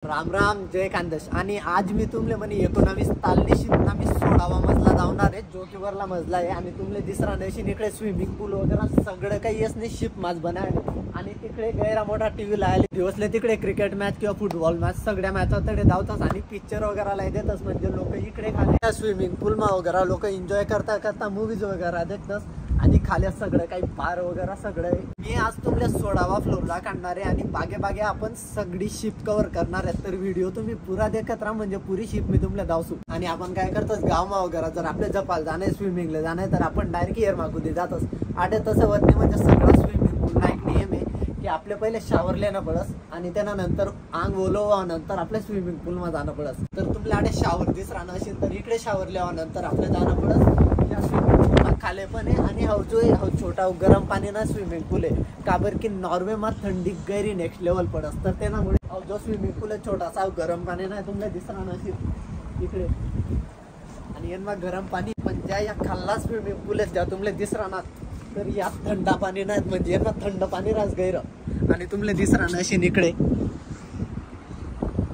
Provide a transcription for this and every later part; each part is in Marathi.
राम राम जय खानदेश। आणि आज मी तुमले म्हणे 19 तालनी शिपना मी 16वा मजला जावणार आहे, जोकीवरला मजला आहे। आणि तुमले दिसरा नशीन इकडे स्विमिंग पूल वगैरे सगळं काही येस नाही, शिप माज बनायले। आणि तिकडे गैरा मोठा टीव्ही लायले दिवसले, तिकडे क्रिकेट मॅच किंवा फुटबॉल मॅच सगळ्या मॅच तडे धावतात आणि पिक्चर वगैरे लाई देतात। म्हणजे लोक इकडे खाली स्विमिंग पूल मा वगैरे लोक एन्जॉय करता करता मूवीज वगैरे देखतात। आणि खाली सगळं काही बार वगैरे सगळं मी आज तुमल्या 16वा फ्लोरला काढणार आहे आणि बागे बागे आपण सगळी शिप कव्हर करणार आहे। तर व्हिडिओ तुम्ही पुरा देखत राहा, म्हणजे पुरी शिप मी तुम्हाला दावसू। आणि आपण काय करतोस गावमा वगैरे जर आपल्या जपाल जाणे स्विमिंगला जाणे तर आपण डायरेक्ट एअर मागू जातोस। आटे तसं होत नाही, म्हणजे सगळा स्विमिंग पूल एक नियम आहे की आपले पहिले शावर लेणं पडस आणि त्यानंतर अंग ओलवल्यानंतर आपल्या स्विमिंग पूल मध्ये जाणं पडस। तर तुम्हाला आडे शावर दिस राहणं असेल तर इकडे शावर लिहावानंतर आपल्या जाणं पडस। या स्विमिंग पूल खाले पण आहे आणि हा जो छोटा गरम पाणी ना स्विमिंग पूल आहे काबर की नॉर्वे मा थंडी गैरी नेक्स्ट लेवल पडस। तर त्यामुळे जो स्विमिंग पूल आहे छोटासा गरम पाणी ना तुम्हाला दिस राहणं असेल इकडे। आणि यांना गरम पाणी पण ज्या या खाल्ला स्विमिंग पूल आहे ज्या तुम्हाला दिस राहणार तर यात थंडा पाणी नाही, म्हणजे यांना थंड पाणी राहस गैर। आणि तुम्हाला दिस राहणं असेल इकडे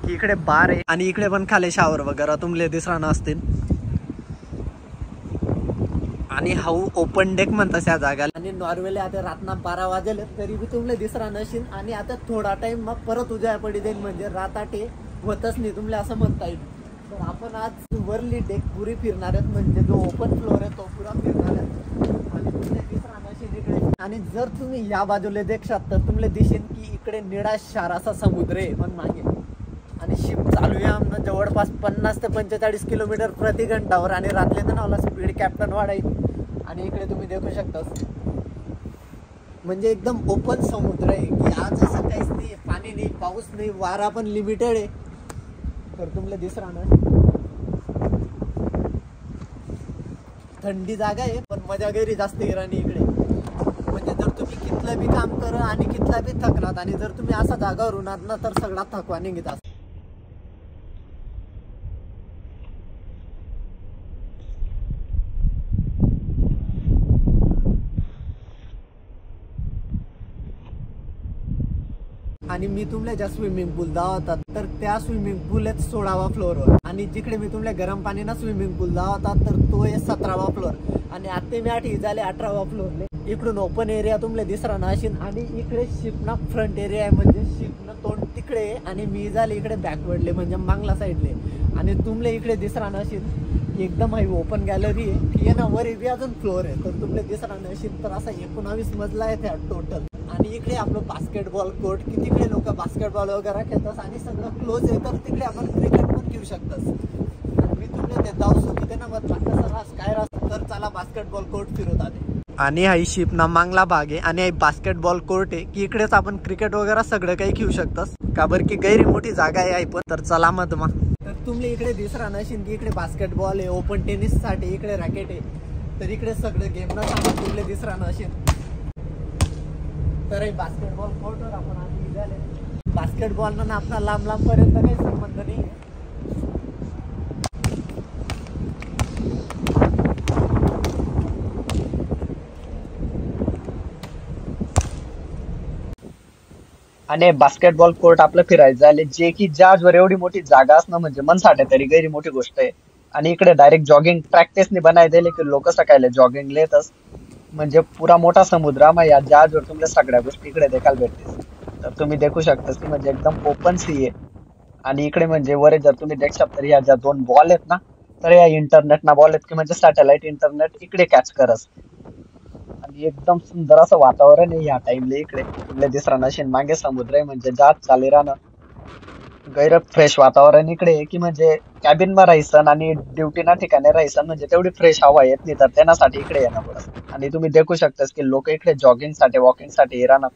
इकडे बार आहे आणि इकडे पण खाली शावर वगैरे तुम्हाला दिस राहणं असतील। आणि हाऊ ओपन डेक म्हणतात या जागाला। आणि नॉर्वेला आता रातना 12 वाजले तरी बी तुम्हाला दिस राहणं असेल। आणि आता थोडा टाइम मग परत उजाय पडी जाईल, म्हणजे रात आटे होतच नाही तुम्हाला असं म्हणता येईल। तर आपण आज वरली डेक पुरी फिरणार आहेत, म्हणजे जो ओपन फ्लोर आहे तो पुरा फिरणार आहे। आणि तुम्हाला दिस राहणं असेल इकडे। आणि जर तुम्ही या बाजूला देखशात तर तुम्हाला दिसेल की इकडे निळा शाराचा समुद्र आहे पण मागे। आणि शिप चालू आहे आमनं जवळपास 50 ते 45 किलोमीटर प्रति घंटावर। आणि रात्री तर नावला स्पीड कॅप्टन वाढाईल। आणि इकडे तुम्ही देखू शकता म्हणजे एकदम ओपन समुद्र आहे की आज असं काहीच नाही, पाणी नाही, पाऊस नाही, वारा पण लिमिटेड आहे। तर तुम्हाला दिस राहणार थंडी जागा आहे पण मजा गैरी जास्त राहणी इकडे। म्हणजे जर तुम्ही कितला बी काम करा आणि कितला बी थकणार आणि जर तुम्ही असा जागावर होणार ना तर सगळा थकवा निघत असतो। आणि मी तुमल्या ज्या स्विमिंग पूल दावतात तर त्या स्विमिंग पूल आहेत 16वा फ्लोअरवर। आणि जिकडे मी तुमल्या गरम पाणी ना स्विमिंग पूल दावतात तर तो आहे 17वा फ्लोअर। आणि आता मी आठी झाले 18वा फ्लोअरले। इकडून ओपन एरिया तुमले दिस राहणार असेल। आणि इकडे शिपना फ्रंट एरिया आहे, म्हणजे शिपनं तोंड तिकडे आहे आणि मी झाले इकडे बॅकवर्डले म्हणजे मांगला साईडले। आणि तुमले इकडे दिस राहणार असेल एकदम हाई ओपन गॅलरी आहे की ना वर बी अजून फ्लोअर आहे। तर तुमले दिस राहणार असेल तर असा 19 मजला आहे त्या टोटल। आणि इकडे आपलं बास्केटबॉल कोर्ट की तिकडे लोक बास्केटबॉल वगैरे खेळतात आणि सगळं क्लोज आहे, तर तिकडे आपण क्रिकेट पण खेळू शकतात। मी तुमले ते दावसू की त्यांना मत काय राहत तर चला बास्केटबॉल कोर्ट फिरवतात। आणि हाई शिप ना मांगला भाग आहे आणि बास्केटबॉल कोर्ट आहे की इकडेच आपण क्रिकेट वगैरे सगळं काही खेळू शकतात काबर की गैरी मोठी जागा आहे पण। तर चला मत मग तर तुम्ही इकडे दिस राहणार असेल की इकडे बास्केटबॉल आहे, ओपन टेनिस साठी इकडे रॅकेट आहे। तर इकडे सगळं गेम ना सामान तुमले दिस राहणार असेल। तर बास्केटबॉल कोर्टवर आपण आधी झाले बास्केटबॉल ना आपला लांब लांब पर्यंत काही संबंध नाही। आणि बास्केटबॉल कोर्ट आपलं फिरायचं झाले जे की ज्यावर एवढी मोठी जागा असणं म्हणजे मनसाठी तरी गैरी मोठी गोष्ट आहे। आणि इकडे डायरेक्ट जॉगिंग प्रॅक्टिसने बनाय दिले की लोक सकाळी जॉगिंग लेतच, म्हणजे पुरा मोठा समुद्र मग या जहाजवर तुम्हाला सगळ्या गोष्टी इकडे देखायला भेटतील। तर तुम्ही देखू शकता की म्हणजे एकदम ओपन सी आहे। आणि इकडे म्हणजे वर जर तुम्ही देखू शकता या ज्या 2 बॉल आहेत ना तर या इंटरनेट ना बॉल आहेत की म्हणजे सॅटेलाइट इंटरनेट इकडे कॅच करस। आणि एकदम सुंदर असं वातावरण आहे या टाइमला इकडे तुमले दिस राहणार मागे समुद्र आहे, म्हणजे जहाज चाले राहणं गैर फ्रेश वातावरण इकडे आहे की म्हणजे कॅबिन मध्ये राहायचं आणि ड्युटी ना ठिकाणी राहायचं म्हणजे तेवढी फ्रेश हवा येत नाही, तर त्यासाठी इकडे येणं पडत। आणि तुम्ही देखू शकता की लोक इकडे जॉगिंग साठी वॉकिंग साठी राहणार।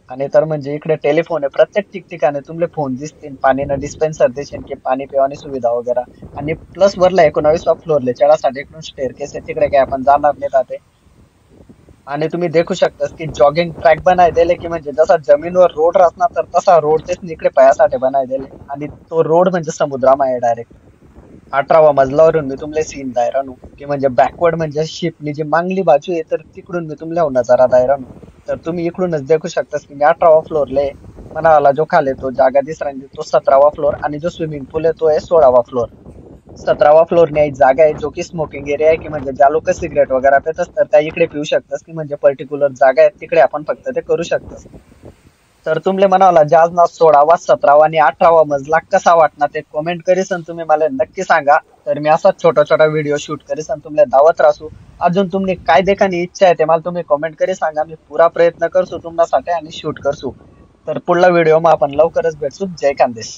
आणि तर म्हणजे इकडे टेलिफोन आहे, प्रत्येक ठिकठिकाणी तुमले फोन दिसतील, पाणीनं डिस्पेन्सर दिसेल की पाणी पिवानी सुविधा वगैरे। आणि प्लस वरला 19वा फ्लोअरले चढासाठी इकडून स्टेअरकेस आहे, तिकडे काय आपण जाणार नाही जाते। आणि तुम्ही देखू शकता की जॉगिंग ट्रॅक बनाय दिले की म्हणजे जसा जमीनवर रोड राहणार तर तसा रोड तेच इकडे पायासाठी बनाय दिले। आणि तो रोड म्हणजे समुद्रामाय डायरेक्ट 18वा मजल्यावरून मी तुमले सीन दायरानू की म्हणजे बॅकवर्ड म्हणजे शिपनी जी मांगली बाजू आहे तर तिकडून मी तुमल्या नजारा दायरानू। तर तुम्ही इकडूनच देखू शकता की मी 18वा फ्लोअरले मनावाला जो खाली तो जागा दिसरा तो 17वा फ्लोर आणि जो स्विमिंग पूल आहे तो आहे 16वा फ्लोर. 17वा फ्लोर ने एक जागा आहे जो की स्मोकिंग एरिया आहे की म्हणजे ज्या लोक सिगरेट वगैरे पित असतात त्या इकडे पिऊ शकतात की म्हणजे पर्टिक्युलर जागा आहे तिकडे आपण फक्त ते करू शकतो. तर तुमले म्हणाला जहाज ना 16वा 17वा आणि 18वा मजला कसा वाटणार ते कमेंट करीसन तुम्ही मला नक्की सांगा. तर मी असा छोटा छोटा व्हिडिओ शूट करीसन तुम्हाला दावत राहू. अजून तुम्ही काय देखानी इच्छा आहे ते मला तुम्ही कमेंट करी सांगा. मी पुरा प्रयत्न करसू तुमच्यासाठी आणि शूट करसू. तर पुढला व्हिडिओ मग आपण लवकरच भेटू. जय खानदेश.